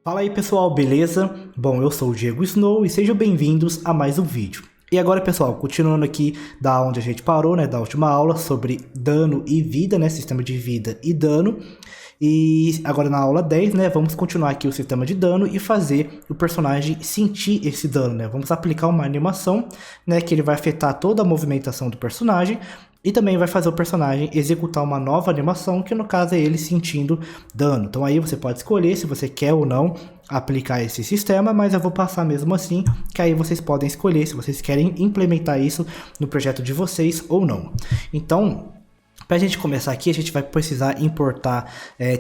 Fala aí pessoal, beleza? Bom, eu sou o Diego Snow e sejam bem-vindos a mais um vídeo. E agora pessoal, continuando aqui da onde a gente parou, né, da última aula sobre dano e vida, né, sistema de vida e dano. E agora na aula 10, né, vamos continuar aqui o sistema de dano e fazer o personagem sentir esse dano, né. Vamos aplicar uma animação, né, que ele vai afetar toda a movimentação do personagem. E também vai fazer o personagem executar uma nova animação, que no caso é ele sentindo dano. Então aí você pode escolher se você quer ou não aplicar esse sistema, mas eu vou passar mesmo assim, que aí vocês podem escolher se vocês querem implementar isso no projeto de vocês ou não. Então, para a gente começar aqui, a gente vai precisar importar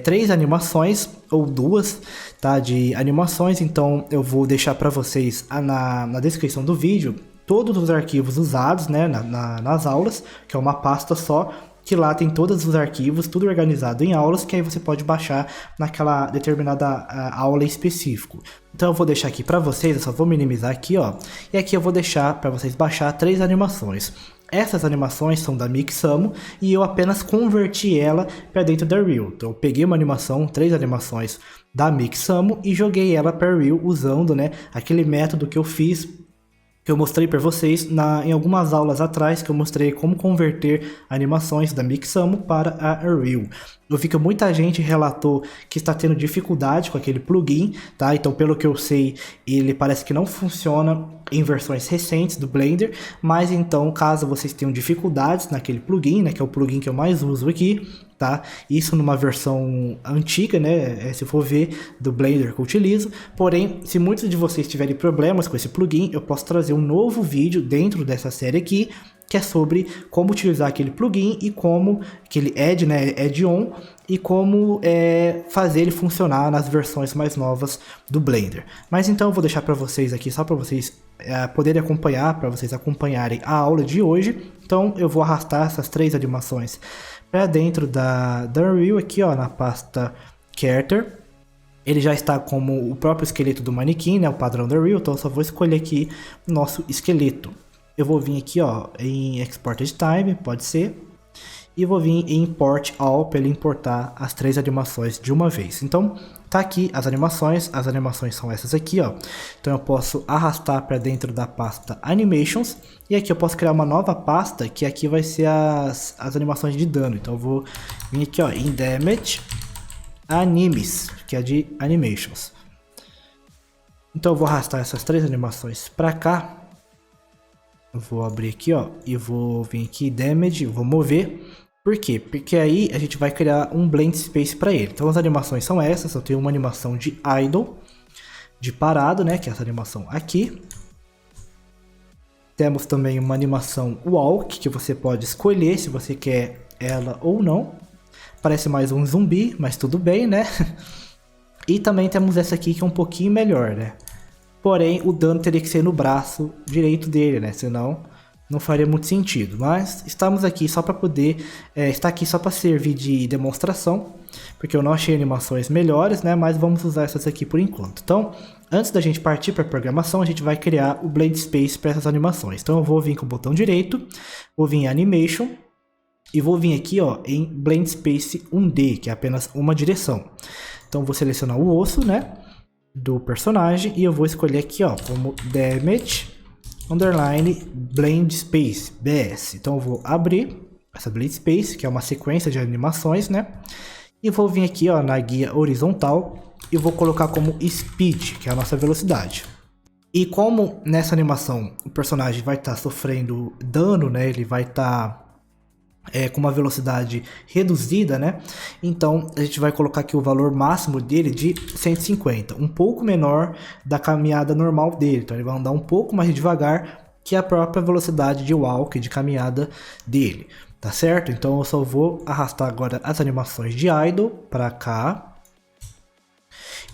3 animações ou 2, tá, de animações. Então eu vou deixar para vocês na descrição do vídeo todos os arquivos usados, né, nas aulas, que é uma pasta só, que lá tem todos os arquivos, tudo organizado em aulas, que aí você pode baixar naquela determinada aula específico. Então eu vou deixar aqui para vocês, eu só vou minimizar aqui, ó, e aqui eu vou deixar para vocês baixar 3 animações. Essas animações são da Mixamo e eu apenas converti ela para dentro da Unreal. Então eu peguei uma animação, 3 animações da Mixamo e joguei ela para Unreal usando, né, aquele método que eu fiz, que eu mostrei para vocês em algumas aulas atrás, que eu mostrei como converter animações da Mixamo para a Unreal. Eu vi que muita gente relatou que está tendo dificuldade com aquele plugin, tá? Então, pelo que eu sei, ele parece que não funciona em versões recentes do Blender, mas então, caso vocês tenham dificuldades naquele plugin, né, que é o plugin que eu mais uso aqui, tá? Isso numa versão antiga, né, se for ver, do Blender que eu utilizo. Porém, se muitos de vocês tiverem problemas com esse plugin, eu posso trazer um novo vídeo dentro dessa série aqui, que é sobre como utilizar aquele plugin e como aquele add, né, add-on, e como fazer ele funcionar nas versões mais novas do Blender. Mas então eu vou deixar para vocês aqui, só para vocês poderem acompanhar, para vocês acompanharem a aula de hoje. Então eu vou arrastar essas 3 animações para dentro da Unreal aqui, ó, na pasta Character. Ele já está como o próprio esqueleto do manequim, né, o padrão da Unreal, então eu só vou escolher aqui o nosso esqueleto. Eu vou vir aqui, ó, em Exported Time, pode ser. E vou vir em Import All para ele importar as 3 animações de uma vez. Então, tá aqui as animações são essas aqui, ó. Então eu posso arrastar para dentro da pasta Animations. E aqui eu posso criar uma nova pasta, que aqui vai ser as animações de dano. Então eu vou vir aqui, ó, em Damage Animes, que é de Animations. Então eu vou arrastar essas 3 animações para cá. Eu vou abrir aqui, ó, e vou vir aqui Damage, vou mover. Por quê? Porque aí a gente vai criar um Blend Space para ele. Então as animações são essas, eu tenho uma animação de Idle, de parado, né, que é essa animação aqui. Temos também uma animação Walk, que você pode escolher se você quer ela ou não. Parece mais um zumbi, mas tudo bem, né? E também temos essa aqui que é um pouquinho melhor, né? Porém, o dano teria que ser no braço direito dele, né? Senão, não faria muito sentido. Mas estamos aqui só para poder... está aqui só para servir de demonstração. Porque eu não achei animações melhores, né? Mas vamos usar essas aqui por enquanto. Então, antes da gente partir para a programação, a gente vai criar o Blend Space para essas animações. Então, eu vou vir com o botão direito. Vou vir em Animation. E vou vir aqui, ó, em Blend Space 1D, que é apenas uma direção. Então, vou selecionar o osso, né, do personagem, e eu vou escolher aqui, ó, como Damage Underline Blend Space, BS. Então eu vou abrir essa Blend Space, que é uma sequência de animações, né, e vou vir aqui, ó, na guia horizontal, e vou colocar como Speed, que é a nossa velocidade. E como nessa animação o personagem vai estar sofrendo dano, né, ele vai estar com uma velocidade reduzida, né? Então a gente vai colocar aqui o valor máximo dele de 150, um pouco menor da caminhada normal dele. Então ele vai andar um pouco mais devagar que a própria velocidade de walk, de caminhada dele, tá certo? Então eu só vou arrastar agora as animações de idle para cá.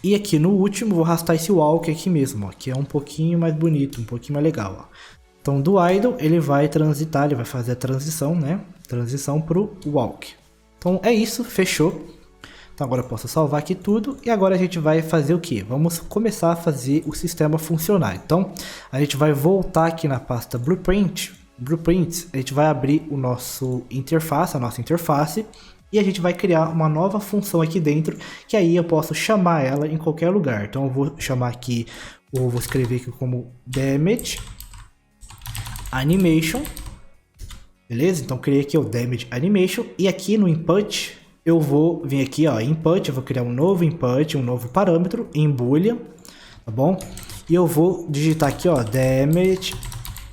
E aqui no último vou arrastar esse walk aqui mesmo, ó, que é um pouquinho mais bonito, um pouquinho mais legal, ó. Então do idle ele vai transitar, ele vai fazer a transição, né? Transição para o walk. Então é isso, fechou. Então agora eu posso salvar aqui tudo e agora a gente vai fazer o que? Vamos começar a fazer o sistema funcionar. Então a gente vai voltar aqui na pasta Blueprints, a gente vai abrir o nosso interface, a nossa interface, e a gente vai criar uma nova função aqui dentro, que aí eu posso chamar ela em qualquer lugar. Então eu vou chamar aqui, ou vou escrever aqui como damage animation, beleza? Então criei aqui o damage animation, e aqui no input eu vou vir aqui, ó, input, eu vou criar um novo input, um novo parâmetro em boolean, tá bom? E eu vou digitar aqui, ó, damage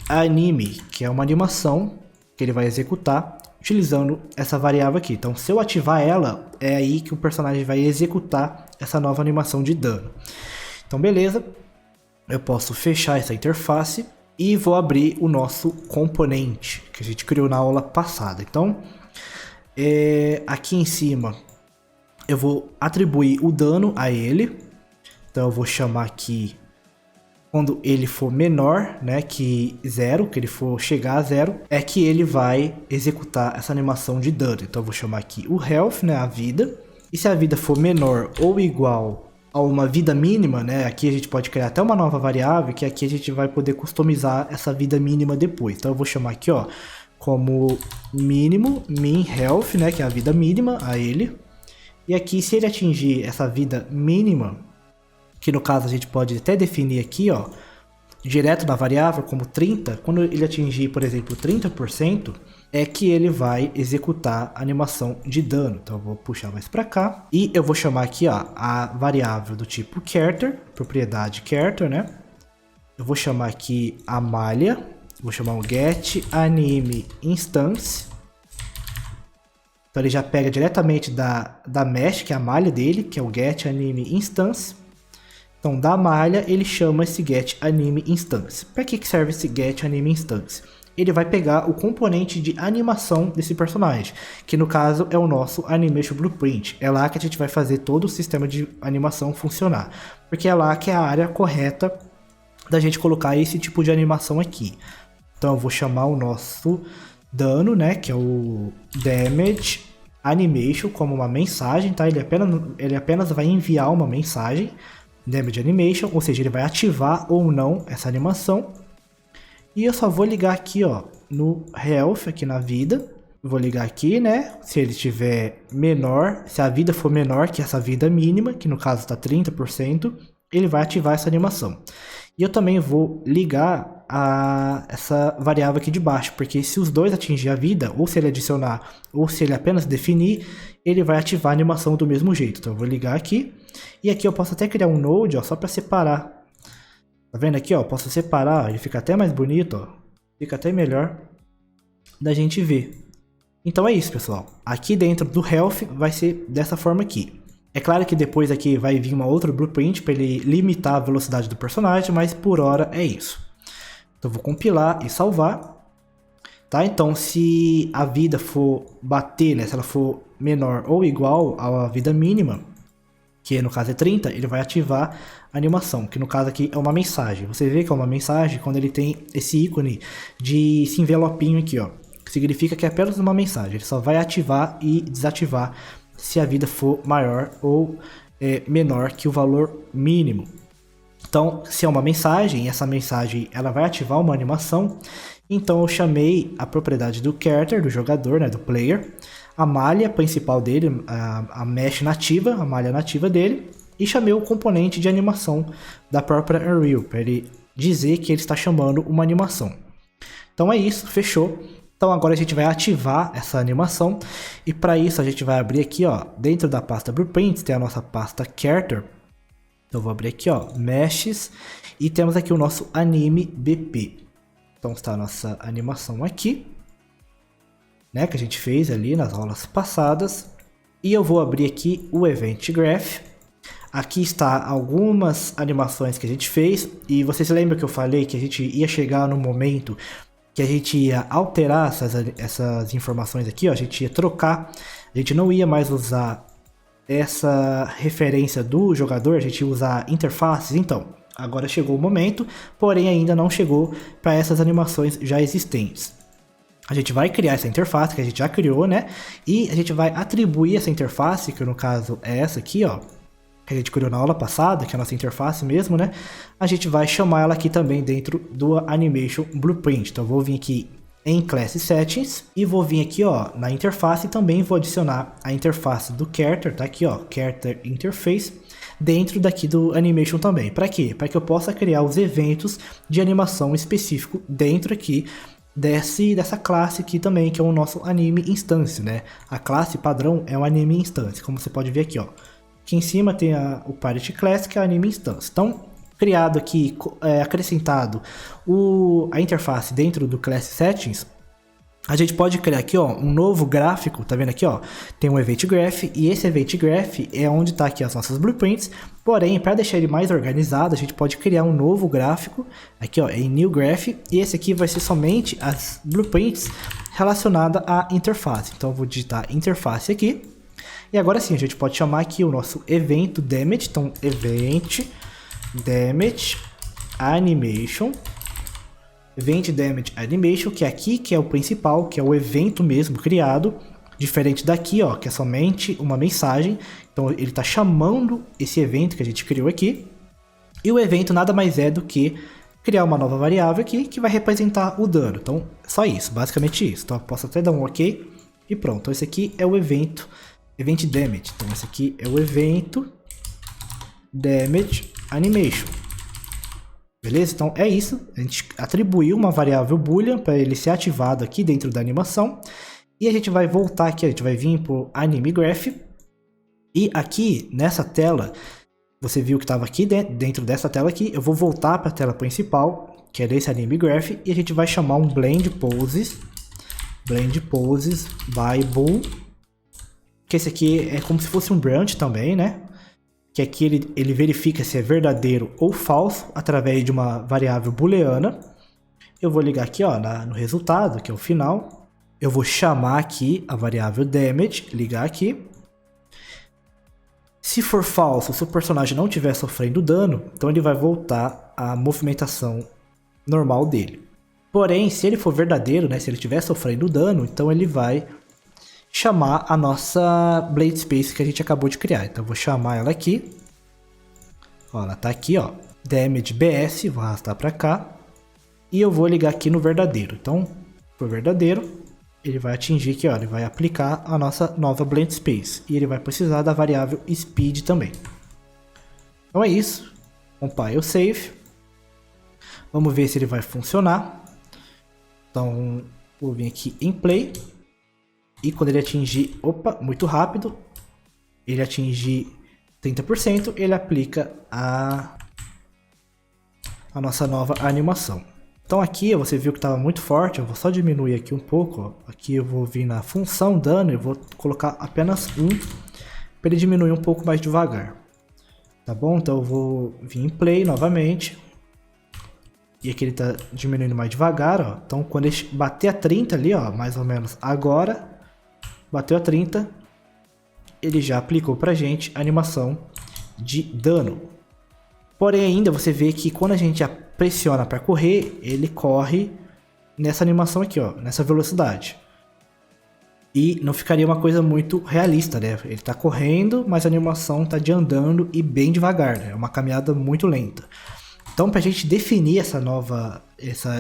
anime, que é uma animação que ele vai executar utilizando essa variável aqui. Então, se eu ativar ela, é aí que o personagem vai executar essa nova animação de dano. Então, beleza. Eu posso fechar essa interface e vou abrir o nosso componente que a gente criou na aula passada. Então, aqui em cima, eu vou atribuir o dano a ele. Então, eu vou chamar aqui, quando ele for menor, né, que 0, que ele for chegar a 0, é que ele vai executar essa animação de dano. Então eu vou chamar aqui o health, né, a vida. E se a vida for menor ou igual a uma vida mínima, né, aqui a gente pode criar até uma nova variável, que aqui a gente vai poder customizar essa vida mínima depois. Então eu vou chamar aqui, ó, como mínimo, min health, né, que é a vida mínima a ele. E aqui, se ele atingir essa vida mínima, que no caso a gente pode até definir aqui, ó, direto na variável como 30, quando ele atingir, por exemplo, 30%, é que ele vai executar a animação de dano. Então eu vou puxar mais para cá e eu vou chamar aqui, ó, a variável do tipo character, propriedade character, né? Eu vou chamar aqui a malha, vou chamar o get anime instance. Então ele já pega diretamente da mesh, que é a malha dele, que é o get anime instance. Então, da malha, ele chama esse get anime instance. Para que serve esse get anime instance? Ele vai pegar o componente de animação desse personagem, que no caso é o nosso animation blueprint. É lá que a gente vai fazer todo o sistema de animação funcionar, porque é lá que é a área correta da gente colocar esse tipo de animação aqui. Então, eu vou chamar o nosso dano, né, que é o damage animation, como uma mensagem, tá? Ele apenas vai enviar uma mensagem, damage animation, ou seja, ele vai ativar ou não essa animação. E eu só vou ligar aqui, ó, no health, aqui na vida. Vou ligar aqui, né, se ele tiver menor, se a vida for menor que essa vida mínima, que no caso está 30%, ele vai ativar essa animação. E eu também vou ligar essa variável aqui de baixo, porque se os dois atingir a vida, ou se ele adicionar, ou se ele apenas definir, ele vai ativar a animação do mesmo jeito. Então eu vou ligar aqui, e aqui eu posso até criar um node, ó, só para separar. Tá vendo aqui, ó, posso separar, ele fica até mais bonito, ó, fica até melhor da gente ver. Então é isso, pessoal. Aqui dentro do health vai ser dessa forma aqui. É claro que depois aqui vai vir uma outra blueprint para ele limitar a velocidade do personagem, mas por hora é isso. Então eu vou compilar e salvar. Tá? Então se a vida for bater, né, se ela for menor ou igual à vida mínima, que no caso é 30, ele vai ativar a animação, que no caso aqui é uma mensagem. Você vê que é uma mensagem quando ele tem esse ícone de esse envelopinho aqui, ó, que significa que é apenas uma mensagem. Ele só vai ativar e desativar se a vida for maior ou menor que o valor mínimo. Então, se é uma mensagem, essa mensagem ela vai ativar uma animação, então eu chamei a propriedade do character, do jogador, né, do player, a malha principal dele, a mesh nativa, a malha nativa dele, e chamei o componente de animação da própria Unreal, para ele dizer que ele está chamando uma animação. Então é isso, fechou. Então agora a gente vai ativar essa animação, e para isso a gente vai abrir aqui, ó, dentro da pasta Blueprints, tem a nossa pasta Character. Então eu vou abrir aqui, ó, Meshes, e temos aqui o nosso Anime BP. Então está a nossa animação aqui, né, que a gente fez ali nas aulas passadas. E eu vou abrir aqui o Event Graph. Aqui está algumas animações que a gente fez, e vocês lembram que eu falei que a gente ia chegar no momento que a gente ia alterar essas informações aqui, ó, a gente ia trocar, a gente não ia mais usar essa referência do jogador, a gente ia usar interfaces. Então, agora chegou o momento, porém ainda não chegou para essas animações já existentes. A gente vai criar essa interface que a gente já criou, né? E a gente vai atribuir essa interface, que no caso é essa aqui, ó, que a gente criou na aula passada, que é a nossa interface mesmo, né? A gente vai chamar ela aqui também dentro do Animation Blueprint. Então eu vou vir aqui em Class Settings e vou vir aqui, ó, na interface e também vou adicionar a interface do Character, tá aqui, ó, Character Interface, dentro daqui do Animation também. Para quê? Para que eu possa criar os eventos de animação específico dentro aqui dessa classe aqui também, que é o nosso Anime Instance, né? A classe padrão é o Anime Instance, como você pode ver aqui, ó. Aqui em cima tem o Parent Class, que é o Anime Instance. Então, criado aqui, acrescentado a interface dentro do Class Settings, a gente pode criar aqui, ó, um novo gráfico, tá vendo aqui, ó? Tem um Event Graph e esse Event Graph é onde tá aqui as nossas blueprints. Porém, para deixar ele mais organizado, a gente pode criar um novo gráfico, aqui, ó, em New Graph, e esse aqui vai ser somente as blueprints relacionadas à interface. Então, eu vou digitar interface aqui. E agora sim, a gente pode chamar aqui o nosso evento damage, então event damage animation. Event Damage Animation, que é aqui, que é o principal, que é o evento mesmo criado, diferente daqui, ó, que é somente uma mensagem. Então ele está chamando esse evento que a gente criou aqui. E o evento nada mais é do que criar uma nova variável aqui que vai representar o dano. Então, só isso, basicamente isso. Então eu posso até dar um OK e pronto. Então esse aqui é o evento Damage. Então esse aqui é o evento Damage Animation. Beleza? Então é isso, a gente atribuiu uma variável boolean para ele ser ativado aqui dentro da animação. E a gente vai voltar aqui, a gente vai vir para o Anime Graph. E aqui nessa tela, você viu que estava aqui dentro dessa tela aqui, eu vou voltar para a tela principal, que é desse Anime Graph. E a gente vai chamar um Blend Poses by Bool. Que esse aqui é como se fosse um branch também, né? Que aqui ele verifica se é verdadeiro ou falso através de uma variável booleana. Eu vou ligar aqui, ó, no resultado, que é o final. Eu vou chamar aqui a variável damage, ligar aqui. Se for falso, se o personagem não estiver sofrendo dano, então ele vai voltar à movimentação normal dele. Porém, se ele for verdadeiro, né, se ele estiver sofrendo dano, então ele vai chamar a nossa Blade Space que a gente acabou de criar. Então eu vou chamar ela aqui. Ó, ela tá aqui, ó, Damage BS, vou arrastar para cá. E eu vou ligar aqui no verdadeiro. Então, por verdadeiro, ele vai atingir aqui, ó, ele vai aplicar a nossa nova Blade Space. E ele vai precisar da variável Speed também. Então é isso. Compile Save. Vamos ver se ele vai funcionar. Então, vou vir aqui em Play. E quando ele atingir, opa, muito rápido, ele atingir 30%, ele aplica a nossa nova animação. Então aqui você viu que estava muito forte, eu vou só diminuir aqui um pouco. Ó. Aqui eu vou vir na função dano, eu vou colocar apenas 1, para ele diminuir um pouco mais devagar. Tá bom? Então eu vou vir em Play novamente. E aqui ele está diminuindo mais devagar, ó. Então quando ele bater a 30 ali, ó, mais ou menos agora... Bateu a 30, ele já aplicou pra gente a animação de dano. Porém ainda você vê que quando a gente pressiona para correr, ele corre nessa animação aqui, ó, nessa velocidade. E não ficaria uma coisa muito realista, né? Ele tá correndo, mas a animação tá de andando e bem devagar, né? É uma caminhada muito lenta. Então pra gente definir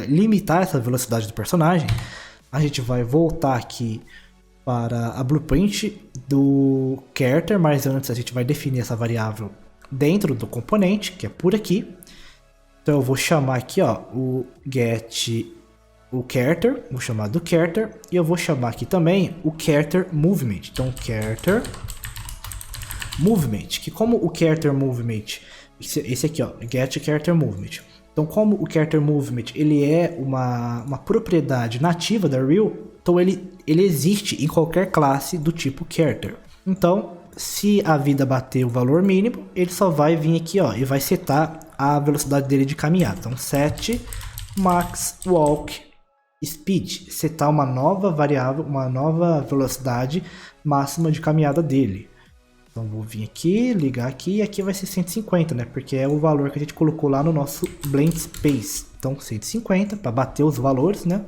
limitar essa velocidade do personagem, a gente vai voltar aqui para a blueprint do character, mas antes a gente vai definir essa variável dentro do componente, que é por aqui. Então eu vou chamar aqui, ó, o get o character, vou chamar do character, e eu vou chamar aqui também o character movement. Então character movement, que como o character movement, esse aqui, ó, get character movement. Então como o character movement ele é uma propriedade nativa da Real, então ele existe em qualquer classe do tipo character. Então, se a vida bater o valor mínimo, ele só vai vir aqui, ó, e vai setar a velocidade dele de caminhada. Então, set max walk speed, setar uma nova variável, uma nova velocidade máxima de caminhada dele. Então, vou vir aqui, ligar aqui, e aqui vai ser 150, né? Porque é o valor que a gente colocou lá no nosso Blend Space. Então, 150 para bater os valores, né?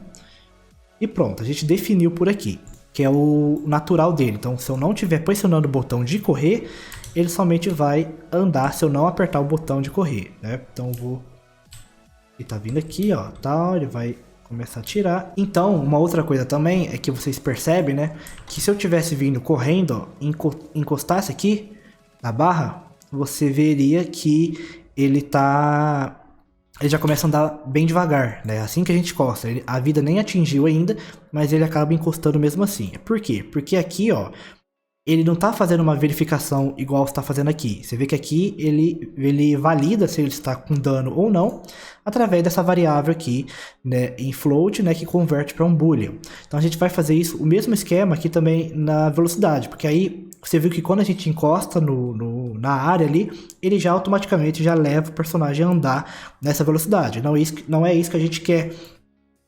E pronto, a gente definiu por aqui, que é o natural dele. Então, se eu não estiver pressionando o botão de correr, ele somente vai andar se eu não apertar o botão de correr, né? Então, eu vou... Ele tá vindo aqui, ó, tal, ele vai começar a tirar. Então, uma outra coisa também é que vocês percebem, né? Que se eu tivesse vindo correndo, ó, encostasse aqui na barra, você veria que ele já começa a andar bem devagar, né? Assim que a gente encosta. A vida nem atingiu ainda, mas ele acaba encostando mesmo assim. Por quê? Porque aqui, ó, ele não está fazendo uma verificação igual está fazendo aqui. Você vê que aqui ele valida se ele está com dano ou não, através dessa variável aqui, né, em float, né, que converte para um boolean. Então a gente vai fazer isso, o mesmo esquema aqui também na velocidade, porque aí você viu que quando a gente encosta na área ali, ele já automaticamente já leva o personagem a andar nessa velocidade. Não é isso que a gente quer,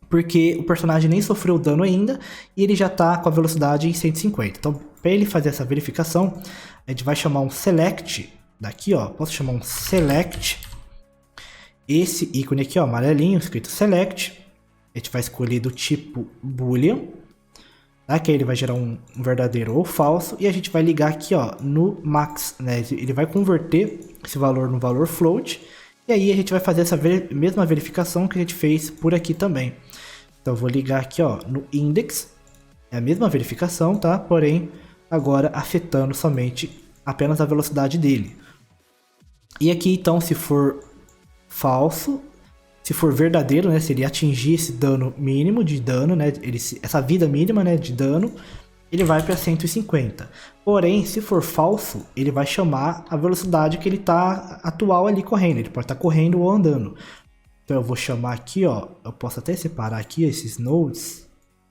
porque o personagem nem sofreu dano ainda e ele já está com a velocidade em 150. Então, para ele fazer essa verificação, a gente vai chamar um select daqui, ó. Posso chamar um select. Esse ícone aqui, ó, amarelinho, escrito select. A gente vai escolher do tipo boolean, tá? Que aí ele vai gerar um verdadeiro ou falso. E a gente vai ligar aqui, ó, no max, né? Ele vai converter esse valor no valor float. E aí a gente vai fazer essa mesma verificação que a gente fez por aqui também. Então eu vou ligar aqui, ó, no index. É a mesma verificação, tá? Porém, agora afetando somente apenas a velocidade dele. E aqui, então, se for falso, se for verdadeiro, né? Se ele atingir esse dano mínimo de dano, né? Essa vida mínima, né, de dano, ele vai para 150. Porém, se for falso, ele vai chamar a velocidade que ele está atual ali correndo. Ele pode estar correndo ou andando. Então eu vou chamar aqui, ó. Eu posso até separar aqui esses nodes.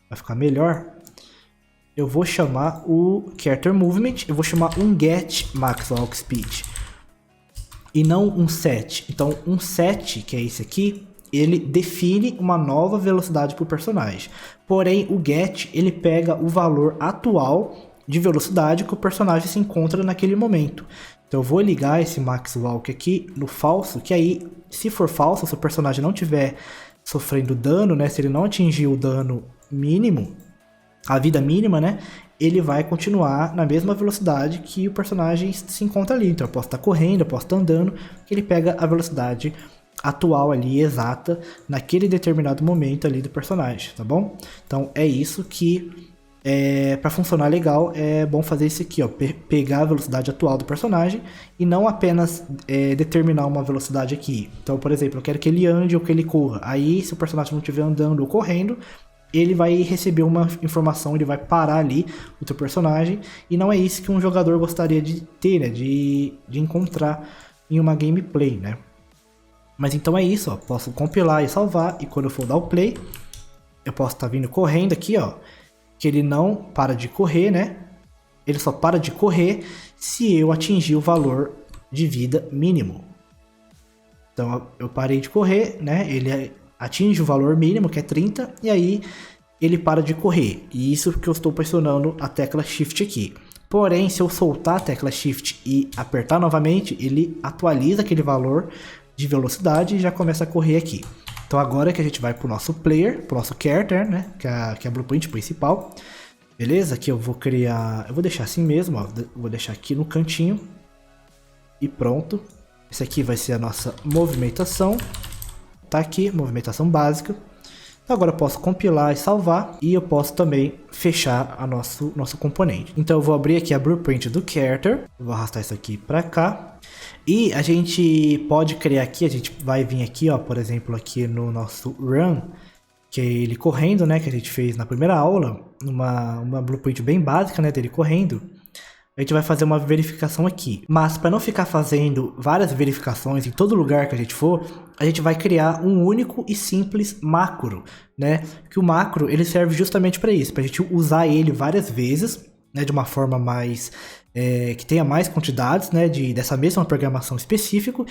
Vai ficar melhor. Eu vou chamar o character movement. Eu vou chamar um get max walk speed. E não um set. Então um set, que é esse aqui, ele define uma nova velocidade para o personagem. Porém, o get, ele pega o valor atual de velocidade que o personagem se encontra naquele momento. Então eu vou ligar esse max walk aqui no falso, que aí, se for falso, se o personagem não estiver sofrendo dano, né, se ele não atingir o dano mínimo, a vida mínima, né, ele vai continuar na mesma velocidade que o personagem se encontra ali. Então eu posso estar correndo, eu posso estar andando, que ele pega a velocidade atual ali, exata, naquele determinado momento ali do personagem, tá bom? Então é isso que, para funcionar legal, é bom fazer isso aqui, ó, pegar a velocidade atual do personagem e não apenas determinar uma velocidade aqui. Então, por exemplo, eu quero que ele ande ou que ele corra. Aí, se o personagem não estiver andando ou correndo, ele vai receber uma informação, ele vai parar ali o teu personagem, e não é isso que um jogador gostaria de ter, né, de encontrar em uma gameplay, né? Mas então é isso, ó, posso compilar e salvar, e quando eu for dar o play, eu posso estar vindo correndo aqui, ó, que ele não para de correr, né? Ele só para de correr se eu atingir o valor de vida mínimo. Então eu parei de correr, né? Ele atinge o valor mínimo, que é 30, e aí ele para de correr. E isso porque eu estou pressionando a tecla Shift aqui. Porém, se eu soltar a tecla Shift e apertar novamente, ele atualiza aquele valor de velocidade e já começa a correr aqui. Então agora que a gente vai para o nosso player, para o nosso character, né, que é a blueprint principal. Beleza? Aqui eu vou criar, eu vou deixar assim mesmo, ó, vou deixar aqui no cantinho. E pronto. Esse aqui vai ser a nossa movimentação. Tá aqui, movimentação básica. Então agora eu posso compilar e salvar, e eu posso também fechar a nosso componente. Então eu vou abrir aqui a blueprint do character, vou arrastar isso aqui para cá. E a gente pode criar aqui, a gente vai vir aqui, ó, por exemplo, aqui no nosso run, que é ele correndo, né, que a gente fez na primeira aula, uma blueprint bem básica, né, dele correndo. A gente vai fazer uma verificação aqui. Mas para não ficar fazendo várias verificações em todo lugar que a gente for, a gente vai criar um único e simples macro, né? Que o macro, ele serve justamente para isso, para a gente usar ele várias vezes, né, de uma forma mais que tenha mais quantidades, né, dessa mesma programação específica.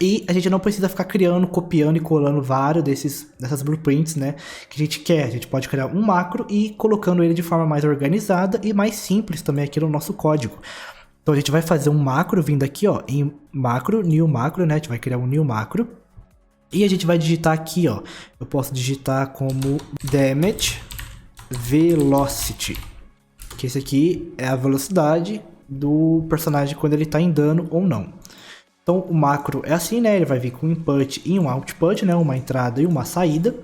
E a gente não precisa ficar criando, copiando e colando vários dessas blueprints, né, que a gente quer. A gente pode criar um macro e colocando ele de forma mais organizada e mais simples também aqui no nosso código. Então a gente vai fazer um macro vindo aqui, ó, em macro, new macro, né, a gente vai criar um new macro. E a gente vai digitar aqui, ó, eu posso digitar como damage velocity, que esse aqui é a velocidade do personagem quando ele está em dano ou não. Então o macro é assim, né? Ele vai vir com um input e um output, né? Uma entrada e uma saída.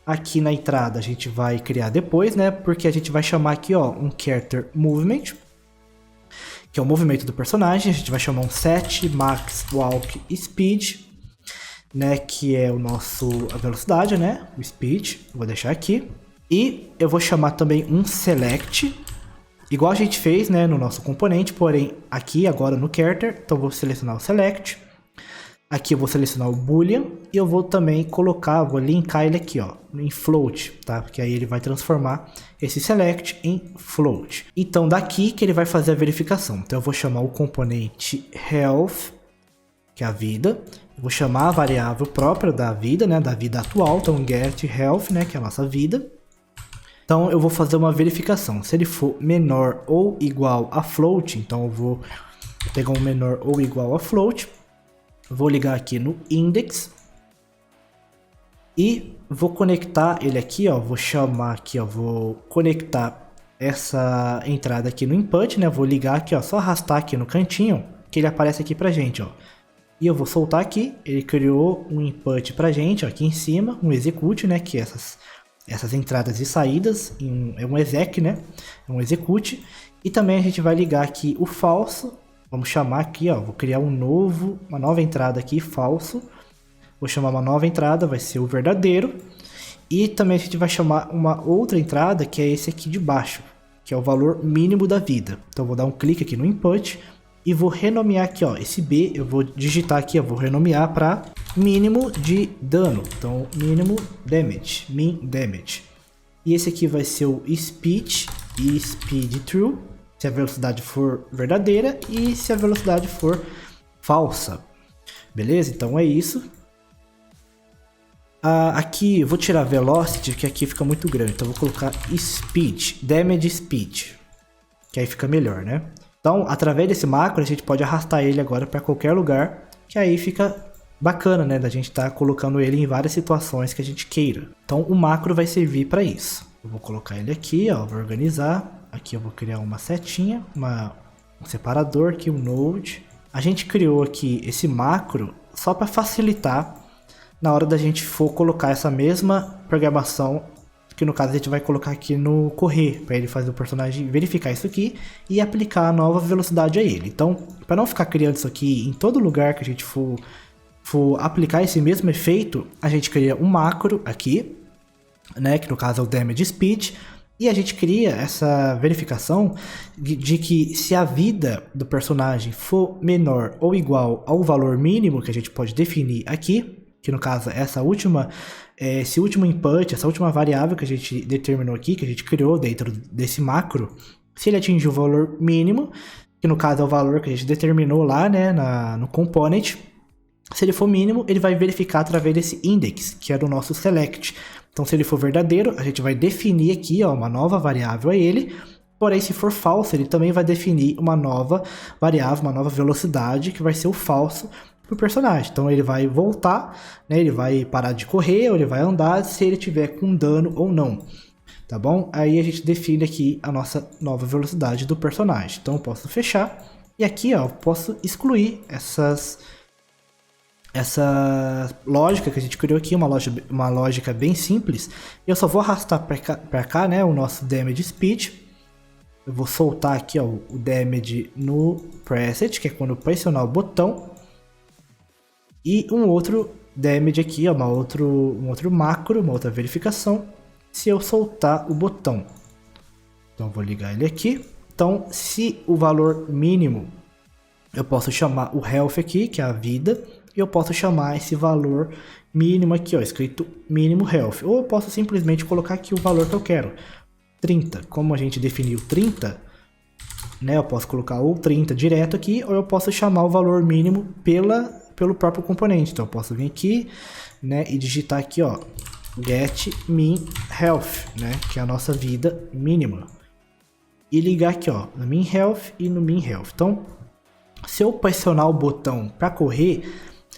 Aqui na entrada a gente vai criar depois, né? Porque a gente vai chamar aqui, ó, um character movement, que é o movimento do personagem. A gente vai chamar um set max walk speed, né? Que é a velocidade, né? O speed. Vou deixar aqui. E eu vou chamar também um select, igual a gente fez, né? No nosso componente, porém aqui agora no character. Então eu vou selecionar o select. Aqui eu vou selecionar o boolean e eu vou também vou linkar ele aqui, ó, em float, tá? Porque aí ele vai transformar esse select em float. Então daqui que ele vai fazer a verificação. Então eu vou chamar o componente health, que é a vida. Eu vou chamar a variável própria da vida, né? Da vida atual, então get health, né? Que é a nossa vida. Então eu vou fazer uma verificação. Se ele for menor ou igual a float, então eu vou pegar um menor ou igual a float. Vou ligar aqui no index e vou conectar ele aqui, ó. Vou chamar aqui, ó. Vou conectar essa entrada aqui no input, né? Vou ligar aqui, ó. Só arrastar aqui no cantinho que ele aparece aqui pra gente, ó. E eu vou soltar aqui. Ele criou um input pra gente, ó, aqui em cima, um execute, né? Que é essas entradas e saídas, é um exec, né? É um execute. E também a gente vai ligar aqui o falso. Vamos chamar aqui, ó, vou criar uma nova entrada aqui, falso. Vou chamar uma nova entrada, vai ser o verdadeiro. E também a gente vai chamar uma outra entrada, que é esse aqui de baixo, que é o valor mínimo da vida. Então vou dar um clique aqui no input e vou renomear aqui, ó, esse B, eu vou digitar aqui, eu vou renomear para mínimo de dano. Então mínimo damage, min damage. E esse aqui vai ser o speed e speed true, se a velocidade for verdadeira e se a velocidade for falsa. Beleza? Então é isso. Aqui eu vou tirar velocity, que aqui fica muito grande. Então eu vou colocar speed, damage speed, que aí fica melhor, né? Então, através desse macro, a gente pode arrastar ele agora para qualquer lugar, que aí fica bacana, né? Da gente estar colocando ele em várias situações que a gente queira. Então o macro vai servir para isso. Eu vou colocar ele aqui, ó, vou organizar. Aqui eu vou criar uma setinha, um separador aqui, um node. A gente criou aqui esse macro só para facilitar na hora da gente for colocar essa mesma programação, que no caso a gente vai colocar aqui no correr, para ele fazer o personagem verificar isso aqui e aplicar a nova velocidade a ele. Então, para não ficar criando isso aqui em todo lugar que a gente for aplicar esse mesmo efeito, a gente cria um macro aqui, né, que no caso é o damage speed. E a gente cria essa verificação de que se a vida do personagem for menor ou igual ao valor mínimo que a gente pode definir aqui, que no caso é esse último input, essa última variável que a gente determinou aqui, que a gente criou dentro desse macro, se ele atingir o valor mínimo, que no caso é o valor que a gente determinou lá, né, no component, se ele for mínimo, ele vai verificar através desse index, que é do nosso select. Então, se ele for verdadeiro, a gente vai definir aqui, ó, uma nova variável a ele. Porém, se for falso, ele também vai definir uma nova variável, uma nova velocidade, que vai ser o falso para o personagem. Então, ele vai voltar, né, ele vai parar de correr, ou ele vai andar, se ele tiver com dano ou não. Tá bom? Aí a gente define aqui a nossa nova velocidade do personagem. Então, eu posso fechar. E aqui, ó, eu posso excluir essa lógica que a gente criou aqui, uma lógica bem simples. Eu só vou arrastar para cá, né, o nosso damage speed. Eu vou soltar aqui, ó, o damage no preset, que é quando eu pressionar o botão. E um outro damage aqui, ó, um outro macro, uma outra verificação, se eu soltar o botão. Então eu vou ligar ele aqui. Então, se o valor mínimo, eu posso chamar o health aqui, que é a vida. E eu posso chamar esse valor mínimo aqui, ó, escrito mínimo health. Ou eu posso simplesmente colocar aqui o valor que eu quero, 30. Como a gente definiu 30, né, eu posso colocar ou 30 direto aqui, ou eu posso chamar o valor mínimo pelo próprio componente. Então eu posso vir aqui, né, e digitar aqui, ó, get min health, né, que é a nossa vida mínima. E ligar aqui, ó, no min health e no min health. Então, se eu pressionar o botão para correr,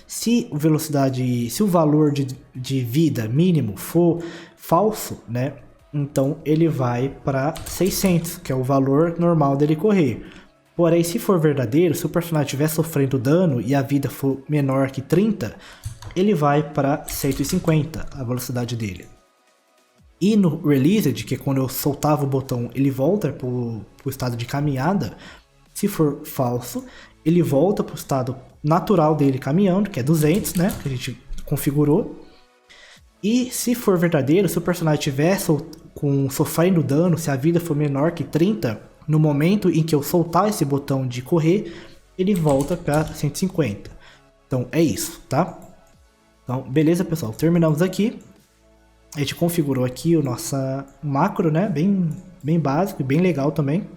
se o valor de vida mínimo for falso, né, então ele vai para 600, que é o valor normal dele correr. Porém, se for verdadeiro, se o personagem estiver sofrendo dano e a vida for menor que 30, ele vai para 150, a velocidade dele. e no Released, que é quando eu soltava o botão, ele volta pro estado de caminhada. Se for falso, ele volta pro estado natural dele caminhando, que é 200, né? Que a gente configurou. E se for verdadeiro, se o personagem estiver sofrendo dano, se a vida for menor que 30, no momento em que eu soltar esse botão de correr, ele volta para 150. Então é isso, tá? Então, beleza, pessoal. Terminamos aqui. A gente configurou aqui o nosso macro, né? Bem básico e bem legal também.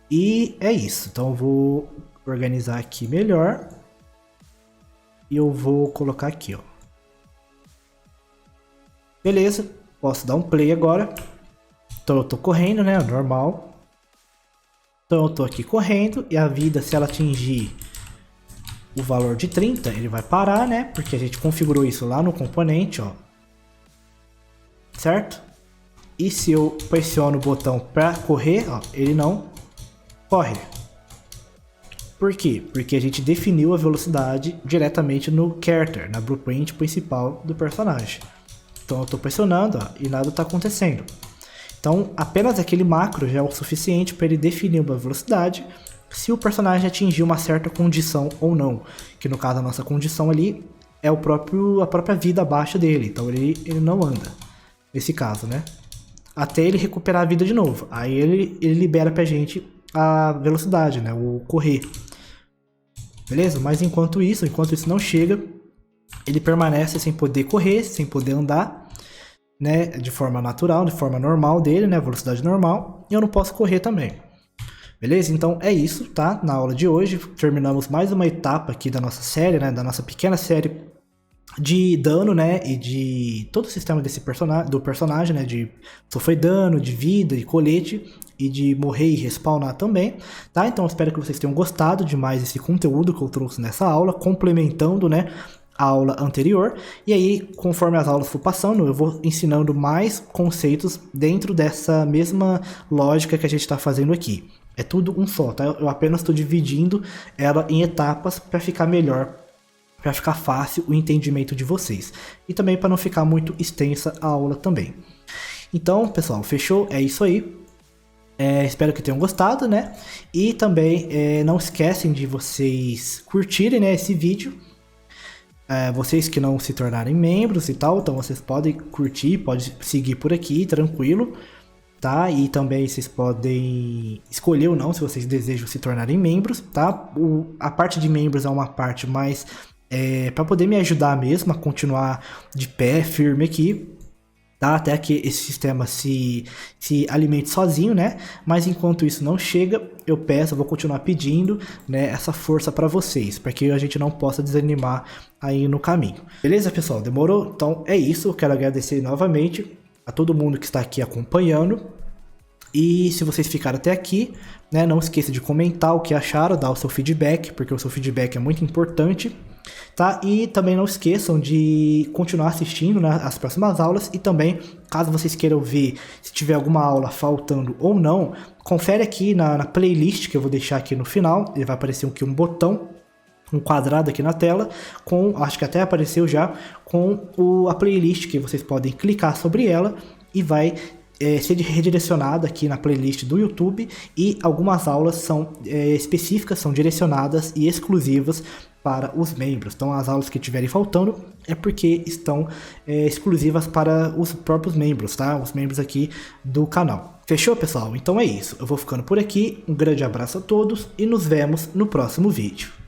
E é isso. Então eu vou organizar aqui melhor. E eu vou colocar aqui, ó. Beleza. Posso dar um play agora. Então eu tô correndo, né? Normal. Então eu tô aqui correndo. E a vida, se ela atingir o valor de 30, ele vai parar, né? Porque a gente configurou isso lá no componente, ó. Certo? E se eu pressiono o botão para correr, ó, ele não corre. Por quê? Porque a gente definiu a velocidade diretamente no character, na blueprint principal do personagem. Então eu estou pressionando, ó, e nada está acontecendo. Então apenas aquele macro já é o suficiente para ele definir uma velocidade se o personagem atingir uma certa condição ou não. Que no caso a nossa condição ali é a própria vida abaixo dele. Então ele não anda. Nesse caso, né? Até ele recuperar a vida de novo. Aí ele libera pra gente a velocidade, né? O correr. Beleza? Mas enquanto isso não chega, ele permanece sem poder correr, sem poder andar, né? De forma natural, de forma normal dele, né? Velocidade normal. E eu não posso correr também. Beleza? Então é isso, tá? Na aula de hoje, terminamos mais uma etapa aqui da nossa série, né? Da nossa pequena série de dano, né, e de todo o sistema do personagem, né, de sofrer dano, de vida, de colete e de morrer e respawnar também, tá? Então eu espero que vocês tenham gostado de mais esse conteúdo que eu trouxe nessa aula, complementando, né, a aula anterior. E aí, conforme as aulas for passando, eu vou ensinando mais conceitos dentro dessa mesma lógica que a gente está fazendo aqui. É tudo um só, tá? Eu apenas estou dividindo ela em etapas para ficar melhor, para ficar fácil o entendimento de vocês. E também para não ficar muito extensa a aula também. Então, pessoal, fechou? É isso aí. Espero que tenham gostado, né? E também não esquecem de vocês curtirem, né, esse vídeo. Vocês que não se tornarem membros e tal, então vocês podem curtir, podem seguir por aqui, tranquilo. Tá? E também vocês podem escolher ou não se vocês desejam se tornarem membros, tá? A parte de membros é uma parte mais para poder me ajudar mesmo a continuar de pé, firme aqui, tá? Até que esse sistema se alimente sozinho, né? Mas enquanto isso não chega, eu vou continuar pedindo, né, essa força para vocês, para que a gente não possa desanimar aí no caminho. Beleza, pessoal? Demorou? Então é isso, eu quero agradecer novamente a todo mundo que está aqui acompanhando. E se vocês ficaram até aqui, né, não esqueça de comentar o que acharam, dar o seu feedback, porque o seu feedback é muito importante, tá? E também não esqueçam de continuar assistindo, né, as próximas aulas. E também, caso vocês queiram ver se tiver alguma aula faltando ou não, confere aqui na playlist que eu vou deixar aqui no final. Ele vai aparecer aqui um botão, um quadrado aqui na tela, acho que até apareceu já, com a playlist, que vocês podem clicar sobre ela e vai ser redirecionada aqui na playlist do YouTube. E algumas aulas são específicas, são direcionadas e exclusivas para os membros. Então as aulas que estiverem faltando é porque estão exclusivas para os próprios membros, tá? Os membros aqui do canal. Fechou, pessoal? Então é isso. Eu vou ficando por aqui. Um grande abraço a todos e nos vemos no próximo vídeo.